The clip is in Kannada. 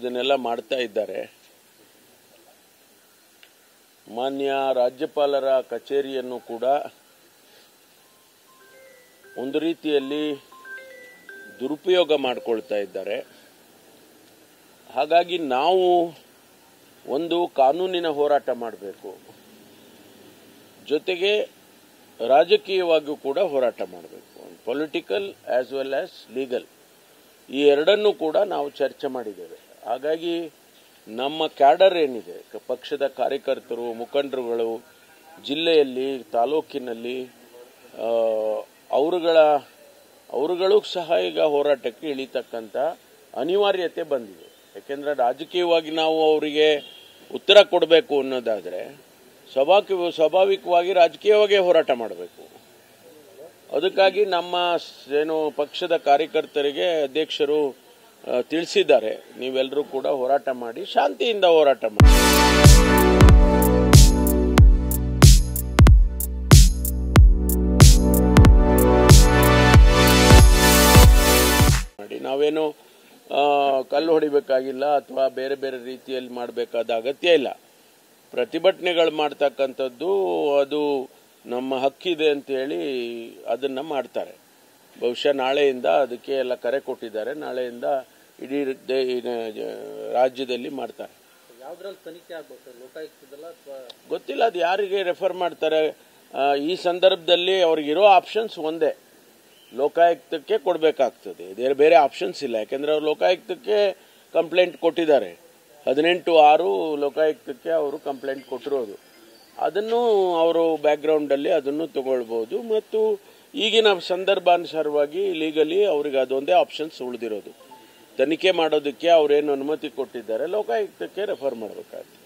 ಇದನ್ನೆಲ್ಲ ಮಾಡ್ತಾ ಇದ್ದಾರೆ. ಮಾನ್ಯ ರಾಜ್ಯಪಾಲರ ಕಚೇರಿಯನ್ನು ಕೂಡ ಒಂದು ರೀತಿಯಲ್ಲಿ ದುರುಪಯೋಗ ಮಾಡಿಕೊಳ್ತಾ ಇದ್ದಾರೆ. ಹಾಗಾಗಿ ನಾವು ಒಂದು ಕಾನೂನಿನ ಹೋರಾಟ ಮಾಡಬೇಕು, ಜೊತೆಗೆ ರಾಜಕೀಯವಾಗಿಯೂ ಕೂಡ ಹೋರಾಟ ಮಾಡಬೇಕು. Political as well as legal, ಈ ಎರಡನ್ನೂ ಕೂಡ ನಾವು ಚರ್ಚೆ ಮಾಡಿದ್ದೇವೆ. ಹಾಗಾಗಿ ನಮ್ಮ ಕ್ಯಾಡರ್ ಏನಿದೆ, ಪಕ್ಷದ ಕಾರ್ಯಕರ್ತರು, ಮುಖಂಡರುಗಳು, ಜಿಲ್ಲೆಯಲ್ಲಿ, ತಾಲೂಕಿನಲ್ಲಿ ಅವರುಗಳು ಸಹ ಈಗ ಹೋರಾಟಕ್ಕೆ ಇಳಿತಕ್ಕಂಥ ಅನಿವಾರ್ಯತೆ ಬಂದಿದೆ. ಯಾಕೆಂದರೆ ರಾಜಕೀಯವಾಗಿ ನಾವು ಅವರಿಗೆ ಉತ್ತರ ಕೊಡಬೇಕು ಅನ್ನೋದಾದರೆ ಸ್ವಾಭಾವಿಕವಾಗಿ ರಾಜಕೀಯವಾಗಿ ಹೋರಾಟ ಮಾಡಬೇಕು. ಅದಕ್ಕಾಗಿ ನಮ್ಮ ಪಕ್ಷದ ಕಾರ್ಯಕರ್ತರಿಗೆ ಅಧ್ಯಕ್ಷರು ತಿಳಿಸಿದ್ದಾರೆ, ನೀವೆಲ್ಲರೂ ಕೂಡ ಹೋರಾಟ ಮಾಡಿ, ಶಾಂತಿಯಿಂದ ಹೋರಾಟ ಮಾಡಿ. ನಾವೇನು ಕಲ್ಲು ಹೊಡಿಬೇಕಾಗಿಲ್ಲ ಅಥವಾ ಬೇರೆ ಬೇರೆ ರೀತಿಯಲ್ಲಿ ಮಾಡಬೇಕಾದ ಅಗತ್ಯ ಇಲ್ಲ. ಪ್ರತಿಭಟನೆಗಳು ಮಾಡ್ತಕ್ಕಂಥದ್ದು ಅದು ನಮ್ಮ ಹಕ್ಕಿದೆ ಅಂತೇಳಿ ಅದನ್ನು ಮಾಡ್ತಾರೆ. ಬಹುಶಃ ನಾಳೆಯಿಂದ ಅದಕ್ಕೆ ಎಲ್ಲ ಕರೆ ಕೊಟ್ಟಿದ್ದಾರೆ. ನಾಳೆಯಿಂದ ಇಡೀ ರಾಜ್ಯದಲ್ಲಿ ಮಾಡ್ತಾರೆ. ಗೊತ್ತಿಲ್ಲ, ಅದು ಯಾರಿಗೆ ರೆಫರ್ ಮಾಡ್ತಾರೆ. ಈ ಸಂದರ್ಭದಲ್ಲಿ ಅವ್ರಿಗಿರೋ ಆಪ್ಷನ್ಸ್ ಒಂದೇ, ಲೋಕಾಯುಕ್ತಕ್ಕೆ ಕೊಡಬೇಕಾಗ್ತದೆ. ಬೇರೆ ಆಪ್ಷನ್ಸ್ ಇಲ್ಲ. ಯಾಕೆಂದರೆ ಅವರು ಲೋಕಾಯುಕ್ತಕ್ಕೆ ಕಂಪ್ಲೇಂಟ್ ಕೊಟ್ಟಿದ್ದಾರೆ. 18/6 ಲೋಕಾಯುಕ್ತಕ್ಕೆ ಅವರು ಕಂಪ್ಲೇಂಟ್ ಕೊಟ್ಟಿರೋದು. ಅದನ್ನು ಅವರು ಬ್ಯಾಕ್ಗ್ರೌಂಡಲ್ಲಿ ಅದನ್ನು ತಗೊಳ್ಬೋದು. ಮತ್ತು ಈಗಿನ ಸಂದರ್ಭಾನುಸಾರವಾಗಿ ಲೀಗಲಿ ಅವ್ರಿಗೆ ಅದೊಂದೇ ಆಪ್ಷನ್ಸ್ ಉಳಿದಿರೋದು. ತನಿಖೆ ಮಾಡೋದಕ್ಕೆ ಅವರೇನು ಅನುಮತಿ ಕೊಟ್ಟಿದ್ದಾರೆ, ಲೋಕಾಯುಕ್ತಕ್ಕೆ ರೆಫರ್ ಮಾಡಬೇಕಾಗುತ್ತೆ.